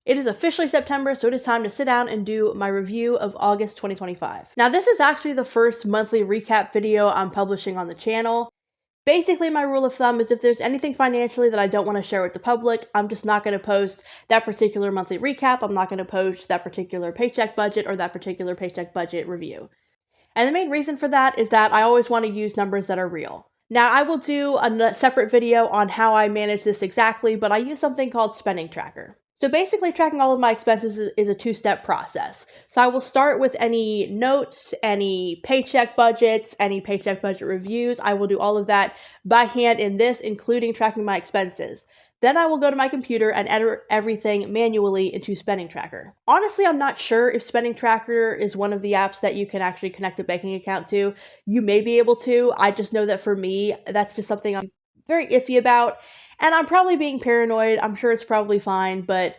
It is officially September, so it is time to sit down and do my review of August 2025. Now, this is actually the first monthly recap video I'm publishing on the channel. Basically, my rule of thumb is if there's anything financially that I don't want to share with the public, I'm just not going to post that particular monthly recap. I'm not going to post that particular paycheck budget or that particular paycheck budget review. And the main reason for that is that I always want to use numbers that are real. Now, I will do a separate video on how I manage this exactly, but I use something called Spending Tracker. So basically, tracking all of my expenses is a two-step process. So I will start with any notes, any paycheck budgets, any paycheck budget reviews. I will do all of that by hand in this, including tracking my expenses. Then I will go to my computer and enter everything manually into Spending Tracker. Honestly, I'm not sure if Spending Tracker is one of the apps that you can actually connect a banking account to. You may be able to. I just know that for me, that's just something I'm very iffy about. And I'm probably being paranoid. I'm sure it's probably fine, but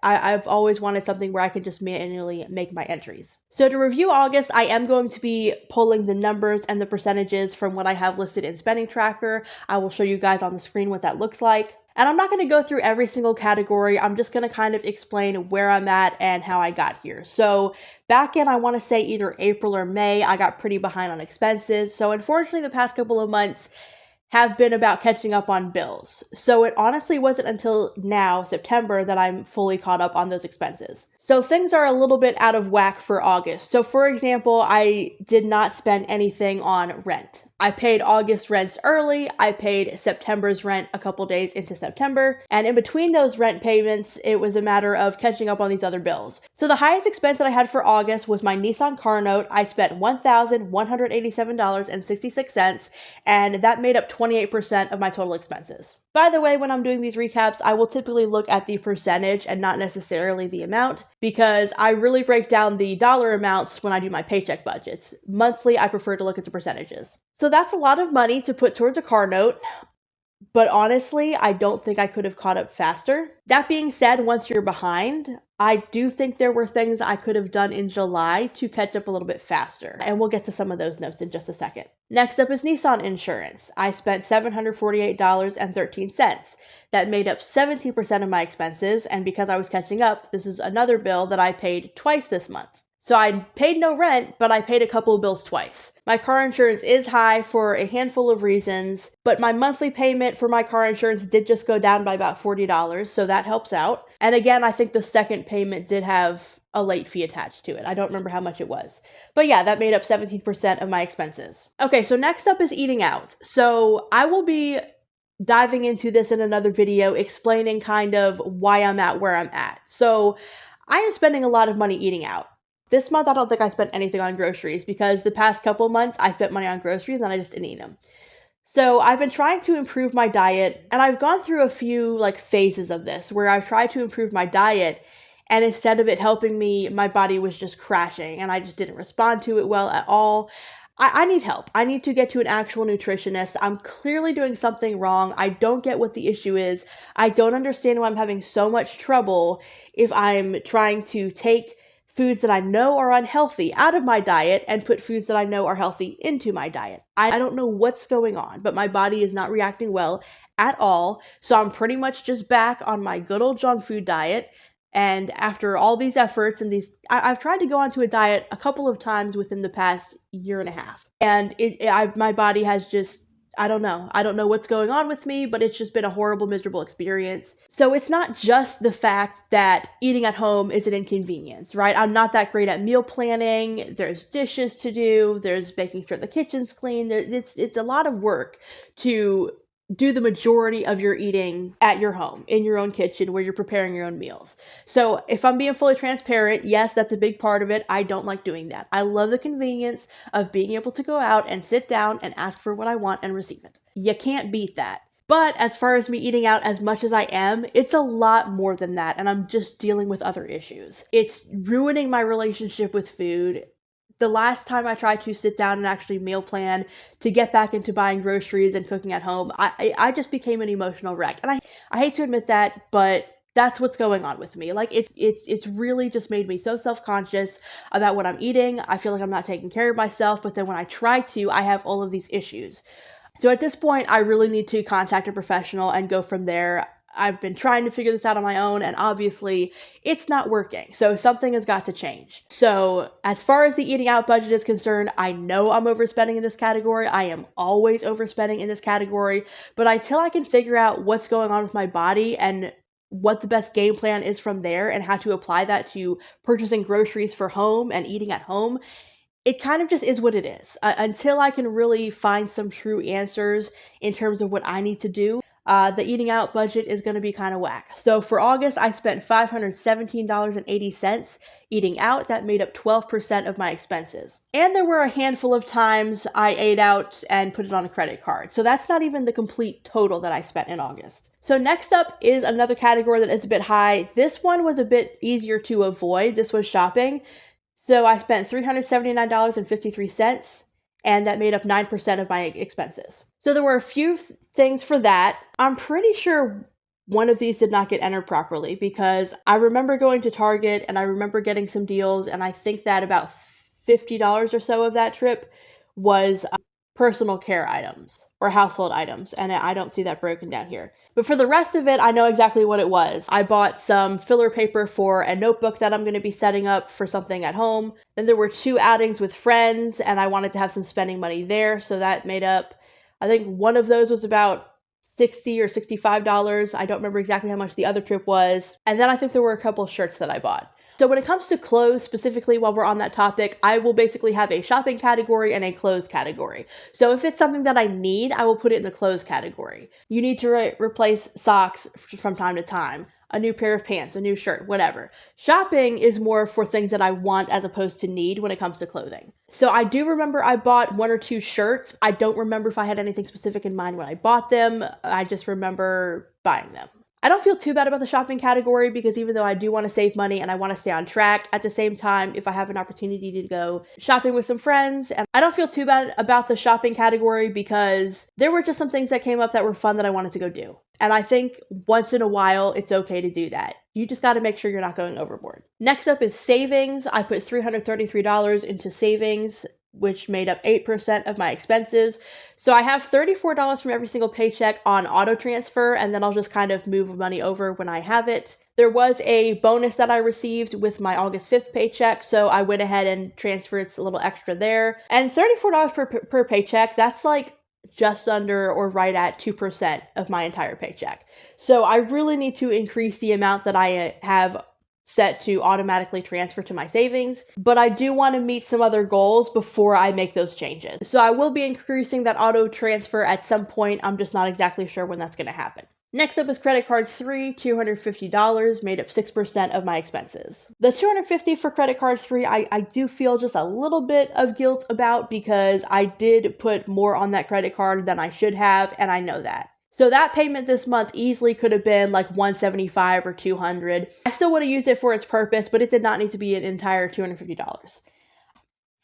I've always wanted something where I can just manually make my entries. So to review August, I am going to be pulling the numbers and the percentages from what I have listed in Spending Tracker. I will show you guys on the screen what that looks like. And I'm not going to go through every single category. I'm just going to kind of explain where I'm at and how I got here. So back in, I want to say either April or May, I got pretty behind on expenses. So unfortunately, the past couple of months have been about catching up on bills. So it honestly wasn't until now, September, that I'm fully caught up on those expenses. So things are a little bit out of whack for August. So for example, I did not spend anything on rent. I paid August rents early. I paid September's rent a couple days into September. And in between those rent payments, it was a matter of catching up on these other bills. So the highest expense that I had for August was my Nissan car note. I spent $1,187.66, and that made up 28% of my total expenses. By the way, when I'm doing these recaps, I will typically look at the percentage and not necessarily the amount, because I really break down the dollar amounts when I do my paycheck budgets. Monthly, I prefer to look at the percentages. So that's a lot of money to put towards a car note, but honestly, I don't think I could have caught up faster. That being said, once you're behind, I do think there were things I could have done in July to catch up a little bit faster, and we'll get to some of those notes in just a second. Next up is Nissan insurance. I spent $748.13. That made up 17% of my expenses, and because I was catching up, this is another bill that I paid twice this month. So I paid no rent, but I paid a couple of bills twice. My car insurance is high for a handful of reasons, but my monthly payment for my car insurance did just go down by about $40, so that helps out. And again, I think the second payment did have a late fee attached to it. I don't remember how much it was. But yeah, that made up 17% of my expenses. Okay, so next up is eating out. So I will be diving into this in another video, explaining kind of why I'm at where I'm at. So I am spending a lot of money eating out. This month, I don't think I spent anything on groceries because the past couple months, I spent money on groceries and I just didn't eat them. So I've been trying to improve my diet, and I've gone through a few phases of this where I've tried to improve my diet, and instead of it helping me, my body was just crashing and I just didn't respond to it well at all. I need help. I need to get to an actual nutritionist. I'm clearly doing something wrong. I don't get what the issue is. I don't understand why I'm having so much trouble if I'm trying to take foods that I know are unhealthy out of my diet and put foods that I know are healthy into my diet. I don't know what's going on, but my body is not reacting well at all. So I'm pretty much just back on my good old junk food diet. And after all these efforts and I've tried to go onto a diet a couple of times within the past year and a half. And my body has just, I don't know what's going on with me, but it's just been a horrible, miserable experience. So it's not just the fact that eating at home is an inconvenience, right? I'm not that great at meal planning. There's dishes to do. There's making sure the kitchen's clean. It's a lot of work to do the majority of your eating at your home, in your own kitchen, where you're preparing your own meals. So if I'm being fully transparent, yes, that's a big part of it. I don't like doing that. I love the convenience of being able to go out and sit down and ask for what I want and receive it. You can't beat that. But as far as me eating out as much as I am, it's a lot more than that, and I'm just dealing with other issues. It's ruining my relationship with food. The last time I tried to sit down and actually meal plan to get back into buying groceries and cooking at home, I just became an emotional wreck. And I hate to admit that, but that's what's going on with me. It's really just made me so self-conscious about what I'm eating. I feel like I'm not taking care of myself, but then when I try to, I have all of these issues. So at this point, I really need to contact a professional and go from there. I've been trying to figure this out on my own, and obviously it's not working. So something has got to change. So as far as the eating out budget is concerned, I know I'm overspending in this category. I am always overspending in this category. But until I can figure out what's going on with my body and what the best game plan is from there and how to apply that to purchasing groceries for home and eating at home, it kind of just is what it is. Until I can really find some true answers in terms of what I need to do, the eating out budget is going to be kind of whack. So for August, I spent $517.80 eating out. That made up 12% of my expenses. And there were a handful of times I ate out and put it on a credit card. So that's not even the complete total that I spent in August. So next up is another category that is a bit high. This one was a bit easier to avoid. This was shopping. So I spent $379.53, and that made up 9% of my expenses. So there were a few things for that. I'm pretty sure one of these did not get entered properly because I remember going to Target and I remember getting some deals, and I think that about $50 or so of that trip was personal care items or household items, and I don't see that broken down here. But for the rest of it, I know exactly what it was. I bought some filler paper for a notebook that I'm going to be setting up for something at home. Then there were 2 outings with friends, and I wanted to have some spending money there, so that made up, I think one of those was about $60 or $65. I don't remember exactly how much the other trip was. And then I think there were a couple of shirts that I bought. So when it comes to clothes specifically, while we're on that topic, I will basically have a shopping category and a clothes category. So if it's something that I need, I will put it in the clothes category. You need to replace socks from time to time, a new pair of pants, a new shirt, whatever. Shopping is more for things that I want as opposed to need when it comes to clothing. So I do remember I bought 1 or 2 shirts. I don't remember if I had anything specific in mind when I bought them. I just remember buying them. I don't feel too bad about the shopping category because even though I do want to save money and I want to stay on track, at the same time, if I have an opportunity to go shopping with some friends, and I don't feel too bad about the shopping category because there were just some things that came up that were fun that I wanted to go do. And I think once in a while, it's okay to do that. You just got to make sure you're not going overboard. Next up is savings. I put $333 into savings, which made up 8% of my expenses. So I have $34 from every single paycheck on auto transfer, and then I'll just kind of move money over when I have it. There was a bonus that I received with my August 5th paycheck, so I went ahead and transferred a little extra there. And $34 per paycheck, that's like just under or right at 2% of my entire paycheck. So I really need to increase the amount that I have set to automatically transfer to my savings, but I do want to meet some other goals before I make those changes. So I will be increasing that auto transfer at some point. I'm just not exactly sure when that's going to happen. Next up is credit card 3, $250, made up 6% of my expenses. The $250 for credit card 3, I do feel just a little bit of guilt about because I did put more on that credit card than I should have, and I know that. So that payment this month easily could have been like $175 or $200. I still would have used it for its purpose, but it did not need to be an entire $250.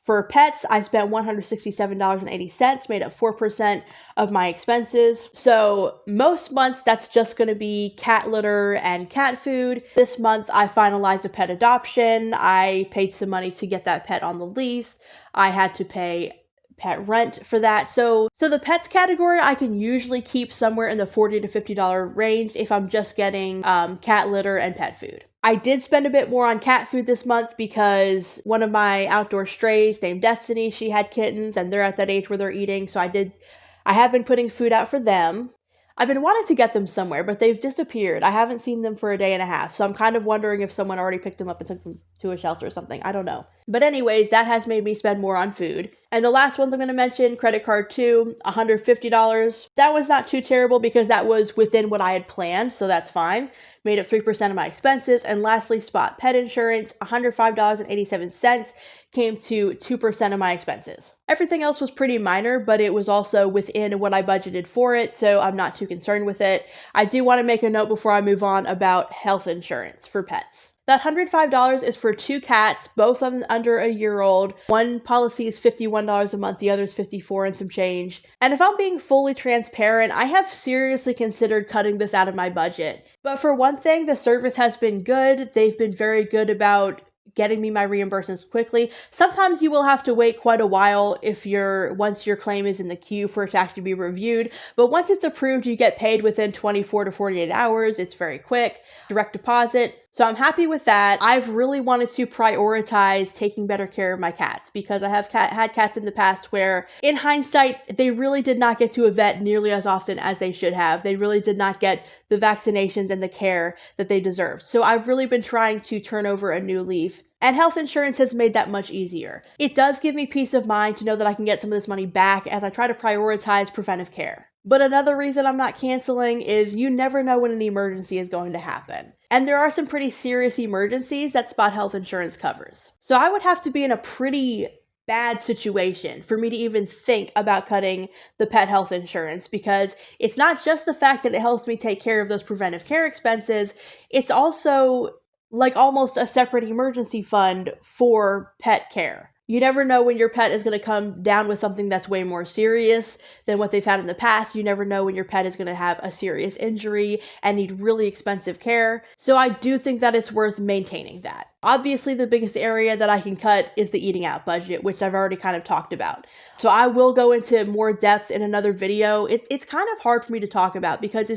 For pets, I spent $167.80, made up 4% of my expenses. So most months, that's just going to be cat litter and cat food. This month, I finalized a pet adoption. I paid some money to get that pet on the lease. I had to pay pet rent for that. So the pets category, I can usually keep somewhere in the $40 to $50 range if I'm just getting cat litter and pet food. I did spend a bit more on cat food this month because one of my outdoor strays named Destiny, she had kittens and they're at that age where they're eating. So I have been putting food out for them. I've been wanting to get them somewhere, but they've disappeared. I haven't seen them for a day and a half. So I'm kind of wondering if someone already picked them up and took them to a shelter or something. I don't know. But anyways, that has made me spend more on food. And the last ones I'm going to mention, credit card 2, $150. That was not too terrible because that was within what I had planned. So that's fine. Made up 3% of my expenses. And lastly, Spot pet insurance, $105.87. Came to 2% of my expenses. Everything else was pretty minor, but it was also within what I budgeted for it, so I'm not too concerned with it. I do want to make a note before I move on about health insurance for pets. That $105 is for 2 cats, both of them under a year old. One policy is $51 a month, the other is $54 and some change. And if I'm being fully transparent, I have seriously considered cutting this out of my budget. But for one thing, the service has been good. They've been very good about getting me my reimbursements quickly. Sometimes you will have to wait quite a while once your claim is in the queue for it to actually be reviewed. But once it's approved, you get paid within 24 to 48 hours. It's very quick, direct deposit. So I'm happy with that. I've really wanted to prioritize taking better care of my cats because I have had cats in the past where, in hindsight, they really did not get to a vet nearly as often as they should have. They really did not get the vaccinations and the care that they deserved. So I've really been trying to turn over a new leaf. And health insurance has made that much easier. It does give me peace of mind to know that I can get some of this money back as I try to prioritize preventive care. But another reason I'm not canceling is you never know when an emergency is going to happen. And there are some pretty serious emergencies that Spot Health Insurance covers. So I would have to be in a pretty bad situation for me to even think about cutting the pet health insurance, because it's not just the fact that it helps me take care of those preventive care expenses, it's also like almost a separate emergency fund for pet care. You never know when your pet is going to come down with something that's way more serious than what they've had in the past. You never know when your pet is going to have a serious injury and need really expensive care. So I do think that it's worth maintaining that. Obviously, the biggest area that I can cut is the eating out budget, which I've already kind of talked about. So I will go into more depth in another video. It's kind of hard for me to talk about because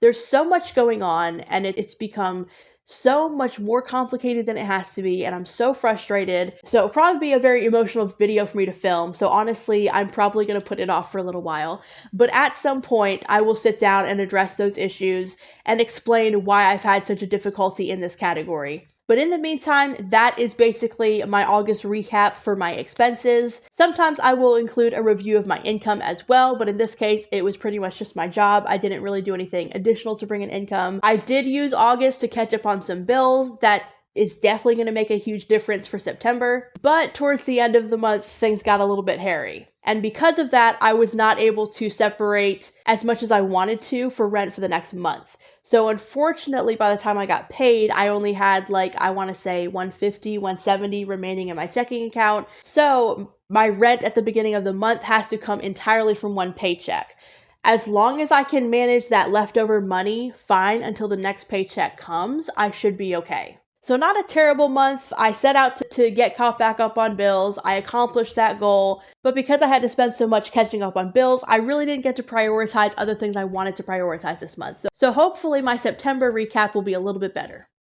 there's so much going on and it's become so much more complicated than it has to be, and I'm so frustrated. So it'll probably be a very emotional video for me to film. So honestly, I'm probably going to put it off for a little while. But at some point, I will sit down and address those issues and explain why I've had such a difficulty in this category. But in the meantime, that is basically my August recap for my expenses. Sometimes I will include a review of my income as well, but in this case, it was pretty much just my job. I didn't really do anything additional to bring in income. I did use August to catch up on some bills. That is definitely going to make a huge difference for September. But towards the end of the month, things got a little bit hairy. And because of that, I was not able to separate as much as I wanted to for rent for the next month. So unfortunately, by the time I got paid, I only had I want to say 150, 170 remaining in my checking account. So my rent at the beginning of the month has to come entirely from one paycheck. As long as I can manage that leftover money fine until the next paycheck comes, I should be okay. So not a terrible month. I set out to get caught back up on bills. I accomplished that goal. But because I had to spend so much catching up on bills, I really didn't get to prioritize other things I wanted to prioritize this month. So hopefully my September recap will be a little bit better.